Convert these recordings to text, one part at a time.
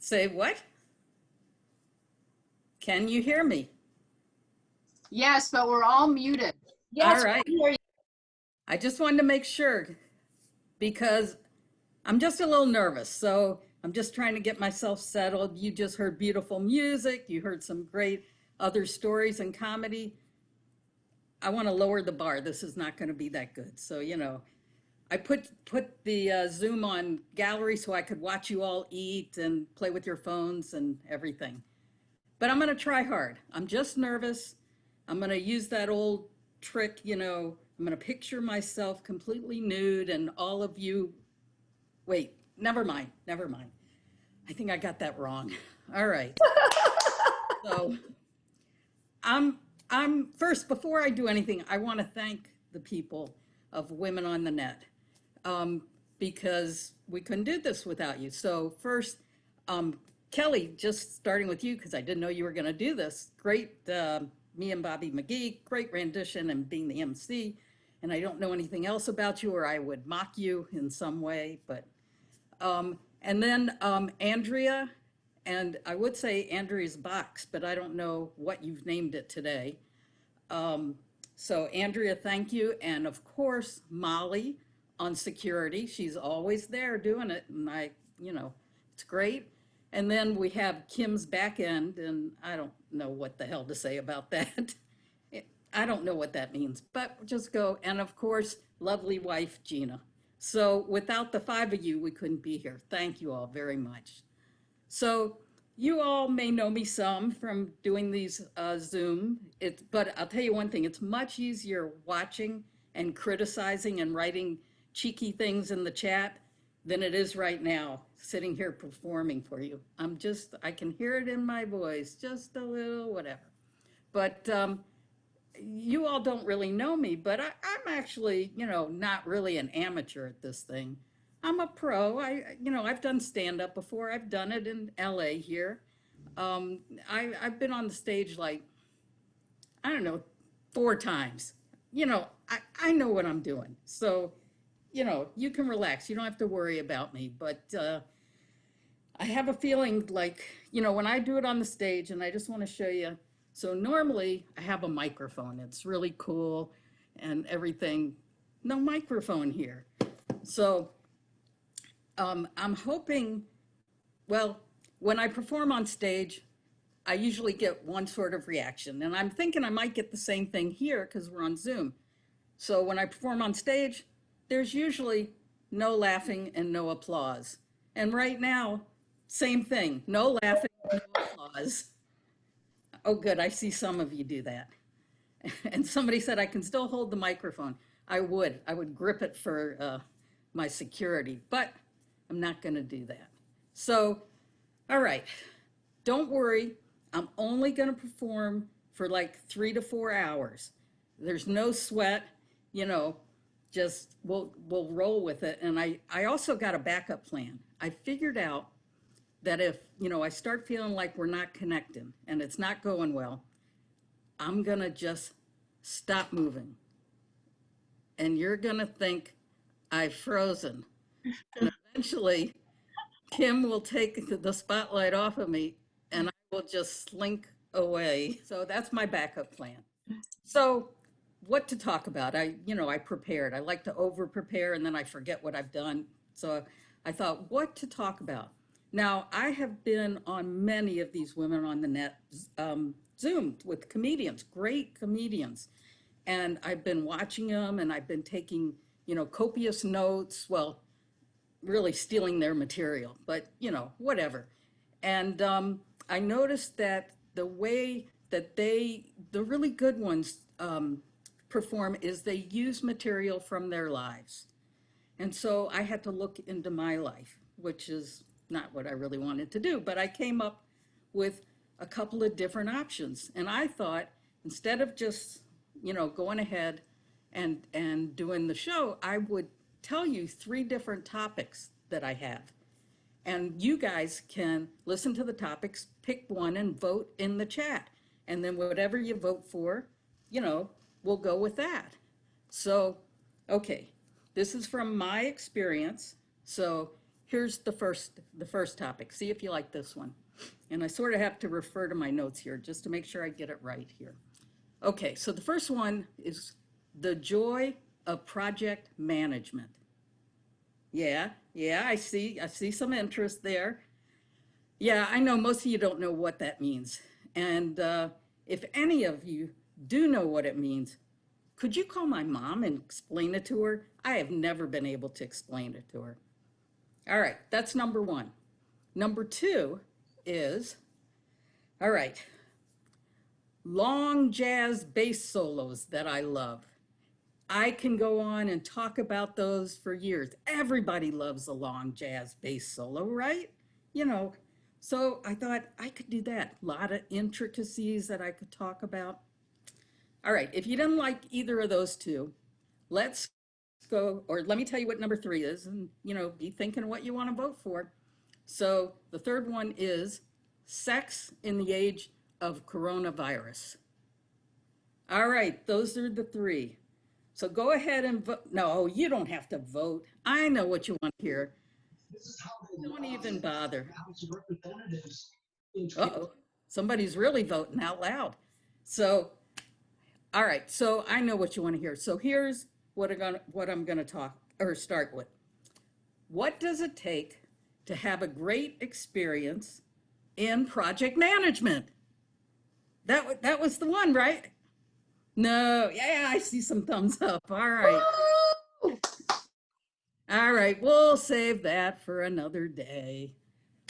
Say what? Can you hear me? Yes, but we're all muted. All Yes, right. we can hear you. I just wanted to make sure because I'm just a little nervous. So I'm just trying to get myself settled. You just heard beautiful music. You heard some great other stories and comedy. I want to lower the bar. This is not going to be that good. So, I put the Zoom on gallery so I could watch you all eat and play with your phones and everything. But I'm going to try hard. I'm just nervous. I'm going to use that old trick, I'm going to picture myself completely nude and all of you. Wait, never mind. Never mind. I think I got that wrong. All right. So I'm I'm first, before I do anything, I want to thank the people of Women on the Net, um, because we couldn't do this without you. So first, Kelly, just starting with you, because I didn't know you were going to do this. Great, me and Bobby McGee, great rendition and being the MC. And I don't know anything else about you, or I would mock you in some way. But and then Andrea, and I would say Andrea's box, but I don't know what you've named it today. So Andrea, thank you. And of course, Molly on security. She's always there doing it. And it's great. And then we have Kim's back end, and I don't know what the hell to say about that. I don't know what that means, but just go. And of course, lovely wife, Gina. So without the five of you, we couldn't be here. Thank you all very much. So you all may know me some from doing these Zoom. But I'll tell you one thing, it's much easier watching and criticizing and writing cheeky things in the chat than it is right now, sitting here performing for you. I can hear it in my voice, just a little whatever. But you all don't really know me, but I'm actually, not really an amateur at this thing. I'm a pro. I've done stand up before. I've done it in LA here. I've been on the stage like, I don't know, 4 times. I know what I'm doing. So, you can relax. You don't have to worry about me. But I have a feeling like, when I do it on the stage, and I just want to show you. So normally I have a microphone. It's really cool and everything. No microphone here. So I'm hoping, well, when I perform on stage, I usually get one sort of reaction. And I'm thinking I might get the same thing here because we're on Zoom. So when I perform on stage, there's usually no laughing and no applause. And right now, same thing, no laughing, no applause. Oh, good, I see some of you do that. And somebody said I can still hold the microphone. I would grip it for my security, but I'm not going to do that. So, all right, don't worry. I'm only going to perform for like 3 to 4 hours. There's no sweat, you know, just we'll roll with it. And I also got a backup plan. I figured out that if, I start feeling like we're not connecting and it's not going well, I'm going to just stop moving. And you're going to think I've frozen. And eventually, Kim will take the spotlight off of me and I will just slink away. So that's my backup plan. So what to talk about? I prepared. I like to over prepare and then I forget what I've done. So I thought, what to talk about? Now, I have been on many of these Women on the Net Zoom with comedians, great comedians. And I've been watching them and I've been taking, copious notes. Well, really stealing their material, but whatever. And I noticed that the way that the really good ones perform is they use material from their lives. And so I had to look into my life, which is not what I really wanted to do, but I came up with a couple of different options. And I thought instead of just, going ahead and doing the show, I would tell you 3 different topics that I have. And you guys can listen to the topics, pick one and vote in the chat. And then whatever you vote for, we'll go with that. So, okay, this is from my experience. So here's the first topic. See if you like this one. And I sort of have to refer to my notes here just to make sure I get it right here. Okay, so the first one is the joy of project management. Yeah, I see some interest there. Yeah, I know most of you don't know what that means. And if any of you do know what it means, could you call my mom and explain it to her? I have never been able to explain it to her. All right, that's number one. Number two is, all right, long jazz bass solos that I love. I can go on and talk about those for years. Everybody loves a long jazz bass solo, right? You know, so I thought I could do that. A lot of intricacies that I could talk about. All right, if you didn't like either of those two, let's go, or let me tell you what number three is, and, be thinking what you want to vote for. So the third one is sex in the age of coronavirus. All right, those are the three. So go ahead and vote. No, you don't have to vote. I know what you want to hear. Don't even bother. Uh-oh, somebody's really voting out loud. So, all right, so I know what you want to hear. So here's what I'm going to talk or start with. What does it take to have a great experience in project management? That was the one, right? No, yeah, I see some thumbs up. All right. Woo! All right, we'll save that for another day.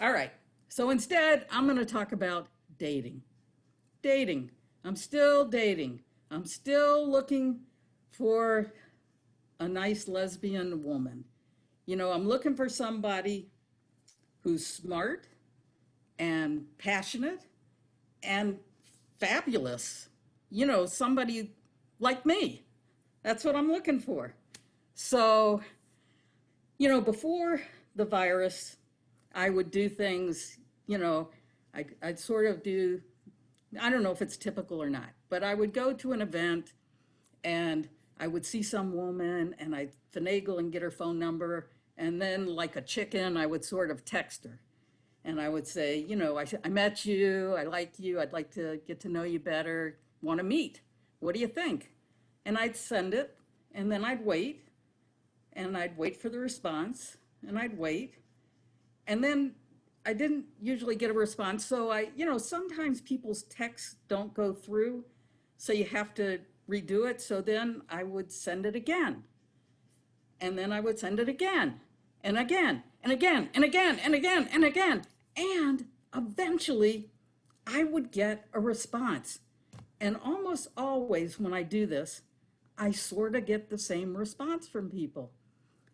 All right, so instead, I'm going to talk about dating. Dating. I'm still dating. I'm still looking for a nice lesbian woman. I'm looking for somebody who's smart and passionate and fabulous. Somebody like me. That's what I'm looking for. So, before the virus, I would do things, I'd sort of do, I don't know if it's typical or not, but I would go to an event and I would see some woman and I'd finagle and get her phone number. And then, like a chicken, I would sort of text her. And I would say, I met you, I like you, I'd like to get to know you better, want to meet. What do you think? And I'd send it, and then I'd wait for the response, and I'd wait. And then I didn't usually get a response. So sometimes people's texts don't go through, so you have to redo it. So then I would send it again. And then I would send it again, and again, and again, and again, and again, and again. And eventually I would get a response. And almost always when I do this, I sort of get the same response from people.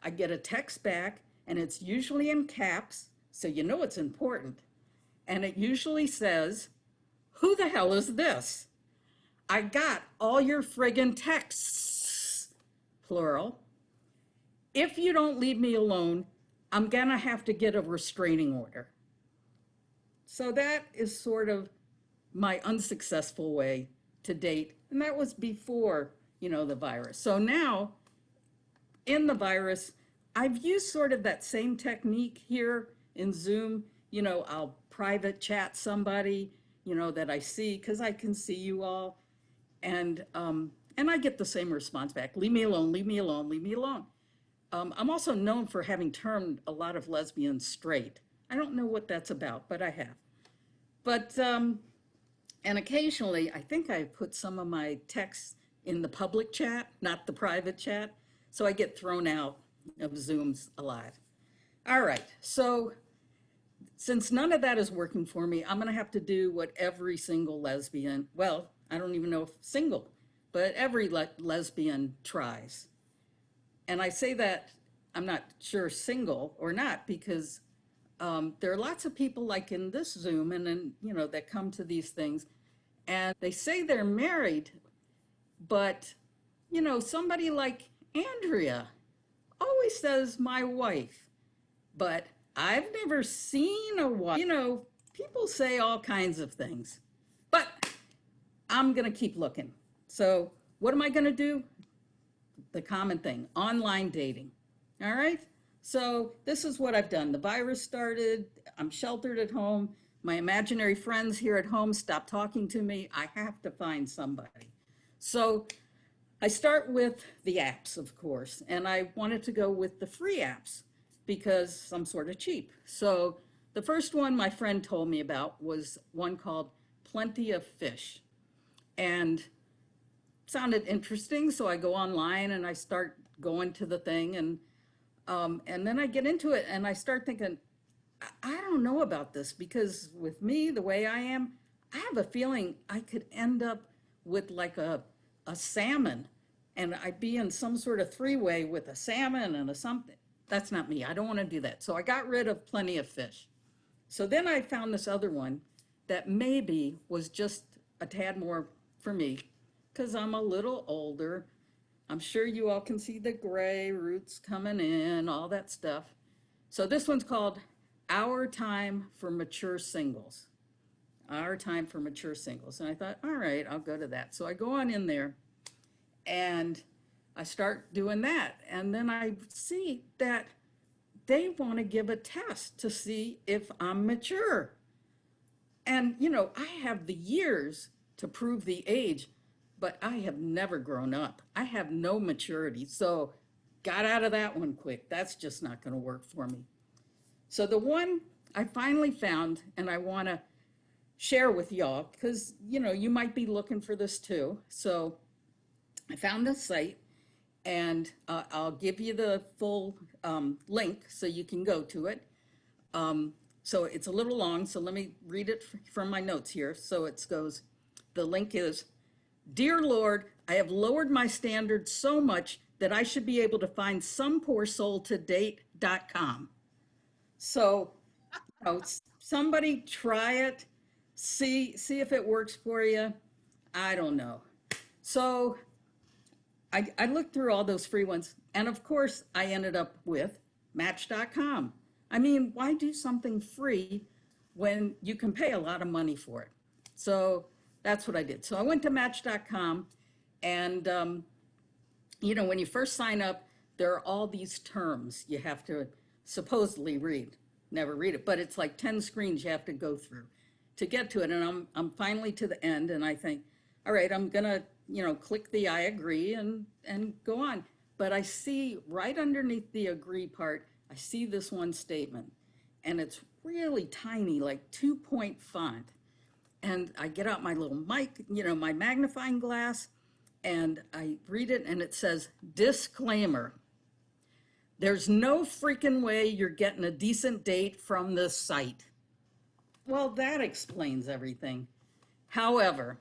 I get a text back, and it's usually in caps, so you know it's important. And it usually says, "Who the hell is this? I got all your friggin' texts," plural. "If you don't leave me alone, I'm gonna have to get a restraining order." So that is sort of my unsuccessful way to date. And that was before, the virus. So now, in the virus, I've used sort of that same technique here in Zoom. I'll private chat somebody, that I see, because I can see you all. And I get the same response back. Leave me alone, leave me alone, leave me alone. I'm also known for having termed a lot of lesbians straight. I don't know what that's about, but I have. But, and occasionally, I think I put some of my texts in the public chat, not the private chat, so I get thrown out of Zooms a lot. All right, so since none of that is working for me, I'm gonna have to do what every single lesbian, well, I don't even know if single, but every lesbian tries. And I say that I'm not sure single or not, because there are lots of people like in this Zoom and then, that come to these things and they say they're married, but, somebody like Andrea always says my wife, but I've never seen a wife. People say all kinds of things, but I'm going to keep looking. So what am I going to do? The common thing, online dating. All right. So this is what I've done. The virus started. I'm sheltered at home. My imaginary friends here at home stopped talking to me. I have to find somebody. So I start with the apps, of course, and I wanted to go with the free apps because some sort of cheap. So the first one my friend told me about was one called Plenty of Fish, and sounded interesting. So I go online and I start going to the thing, and then I get into it and I start thinking, I don't know about this because with me, the way I am, I have a feeling I could end up with like a salmon and I'd be in some sort of three-way with a salmon and a something. That's not me. I don't want to do that. So I got rid of Plenty of Fish. So then I found this other one that maybe was just a tad more for me because I'm a little older. I'm sure you all can see the gray roots coming in, all that stuff. So this one's called Our Time for Mature Singles. Our Time for Mature Singles. And I thought, all right, I'll go to that. So I go on in there and I start doing that. And then I see that they want to give a test to see if I'm mature. And, you know, I have the years to prove the age, but I have never grown up. I have no maturity. So got out of that one quick. That's just not going to work for me. So the one I finally found, and I want to share with y'all, because, you know, you might be looking for this too. So I found this site, and I'll give you the full link so you can go to it. So it's a little long, so let me read it from my notes here. So it goes, the link is, Dear Lord, I have lowered my standards so much that I should be able to find some poor soul to date.com. So, you know, somebody try it, see if it works for you. I don't know. So I looked through all those free ones, and of course, I ended up with Match.com. I mean, why do something free when you can pay a lot of money for it? So that's what I did. So I went to Match.com, and you know, when you first sign up, there are all these terms you have to supposedly read. Never read it, but it's like 10 screens you have to go through to get to it. And I'm finally to the end, and I think, all right, I'm gonna, you know, click the I agree and go on. But I see right underneath the agree part, I see this one statement, and it's really tiny, like 2-point font. And I get out my little mic, you know, my magnifying glass, and I read it, and it says, disclaimer. There's no freaking way you're getting a decent date from this site. Well, that explains everything. However,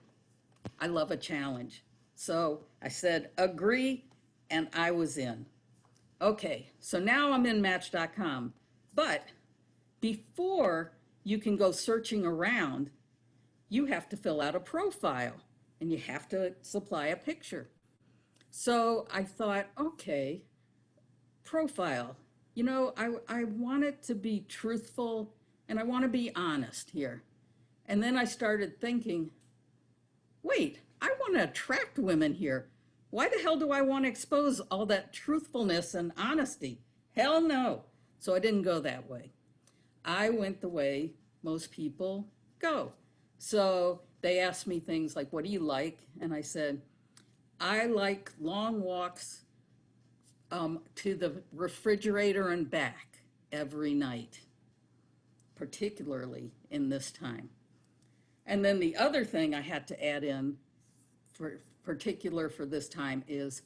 I love a challenge. So I said, agree, and I was in. Okay, so now I'm in Match.com. But before you can go searching around, you have to fill out a profile and you have to supply a picture. So I thought, okay, profile. You know, I want it to be truthful and I want to be honest here. And then I started thinking, wait, I want to attract women here. Why the hell do I want to expose all that truthfulness and honesty? Hell no. So I didn't go that way. I went the way most people go. So they asked me things like, what do you like? And I said, I like long walks to the refrigerator and back every night, particularly in this time. And then the other thing I had to add in, for particular for this time, is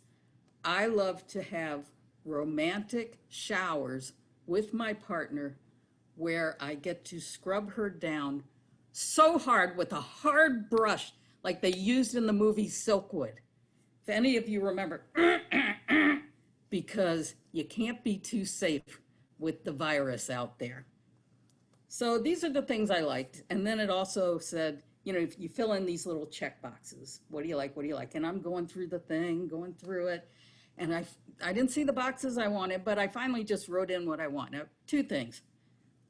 I love to have romantic showers with my partner where I get to scrub her down so hard with a hard brush like they used in the movie Silkwood. If any of you remember, because you can't be too safe with the virus out there. So these are the things I liked. And then it also said, you know, if you fill in these little check boxes, what do you like? What do you like? And I'm going through the thing, going through it. And I didn't see the boxes I wanted, but I finally just wrote in what I want. Now, two things,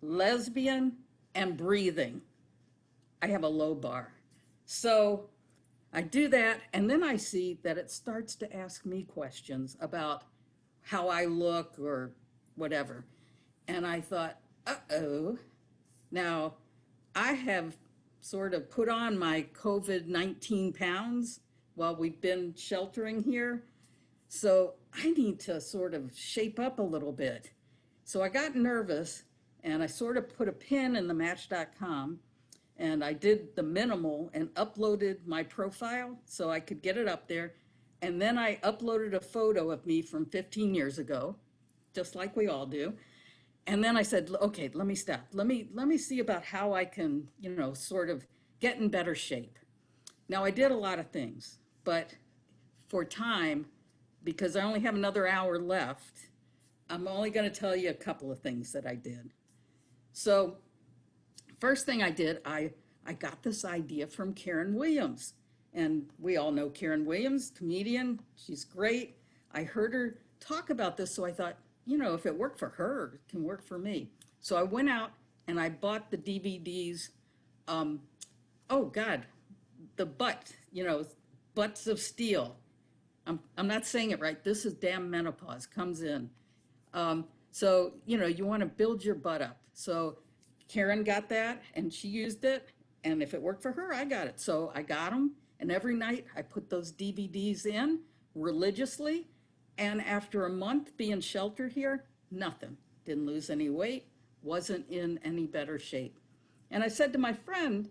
lesbian and breathing. I have a low bar. So I do that, and then I see that it starts to ask me questions about how I look or whatever. And I thought, uh-oh. Now, I have sort of put on my COVID-19 pounds while we've been sheltering here. So I need to sort of shape up a little bit. So I got nervous and I sort of put a pin in the Match.com and I did the minimal and uploaded my profile so I could get it up there. And then I uploaded a photo of me from 15 years ago, just like we all do. And then I said, okay, let me stop. Let me see about how I can, sort of get in better shape. Now I did a lot of things, but for time, because I only have another hour left, I'm only going to tell you a couple of things that I did. So first thing I did, I got this idea from Karen Williams. And we all know Karen Williams, comedian. She's great. I heard her talk about this, so I thought, if it worked for her, it can work for me. So I went out and I bought the DVDs. Oh God, the Butts of Steel. I'm not saying it right. This is damn menopause comes in. So, you want to build your butt up. So Karen got that and she used it. And if it worked for her, I got it. So I got them. And every night I put those DVDs in religiously. And after a month being sheltered here, nothing. Didn't lose any weight, wasn't in any better shape. And I said to my friend,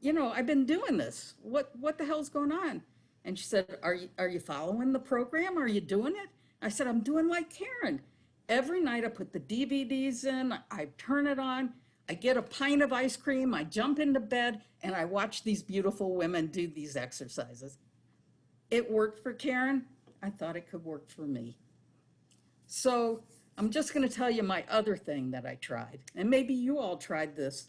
I've been doing this. What the hell's going on? And she said, are you following the program? Are you doing it? I said, I'm doing like Karen. Every night I put the DVDs in, I turn it on, I get a pint of ice cream, I jump into bed, and I watch these beautiful women do these exercises. It worked for Karen. I thought it could work for me. So I'm just going to tell you my other thing that I tried. And maybe you all tried this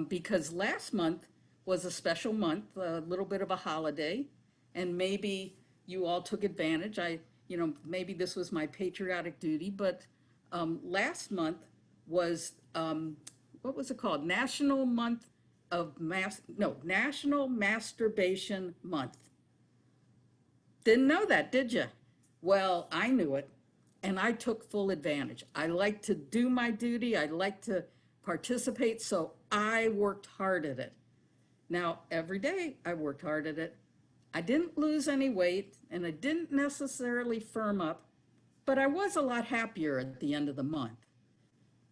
because last month was a special month, a little bit of a holiday. And maybe you all took advantage. Maybe this was my patriotic duty, but last month was, what was it called? National Masturbation Month. Didn't know that, did you? Well, I knew it, and I took full advantage. I like to do my duty. I like to participate, so I worked hard at it. Now, every day I worked hard at it. I didn't lose any weight, and I didn't necessarily firm up, but I was a lot happier at the end of the month.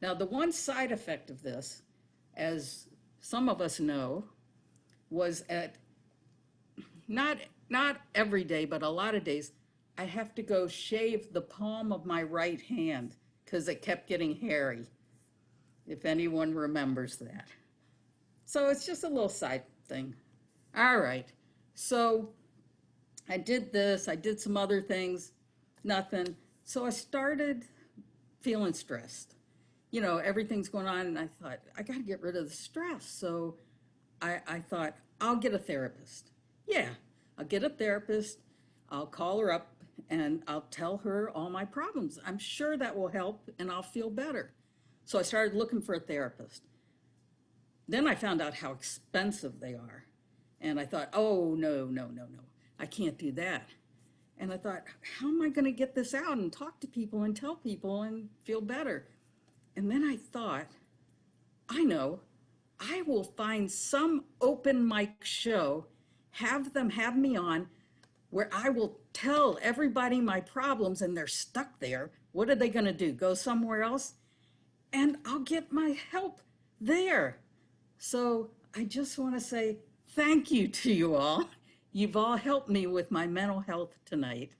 Now, the one side effect of this, as some of us know, was not every day, but a lot of days, I have to go shave the palm of my right hand because it kept getting hairy, if anyone remembers that. So it's just a little side thing. All right. So I did this, I did some other things, nothing. So I started feeling stressed. Everything's going on, and I thought, I got to get rid of the stress. So I thought, I'll get a therapist. Yeah, I'll get a therapist. I'll call her up, and I'll tell her all my problems. I'm sure that will help, and I'll feel better. So I started looking for a therapist. Then I found out how expensive they are. And I thought, oh, no. I can't do that. And I thought, how am I going to get this out and talk to people and tell people and feel better? And then I thought, I know, I will find some open mic show, have them have me on, where I will tell everybody my problems and they're stuck there. What are they going to do? Go somewhere else? And I'll get my help there. So I just want to say thank you to you all. You've all helped me with my mental health tonight.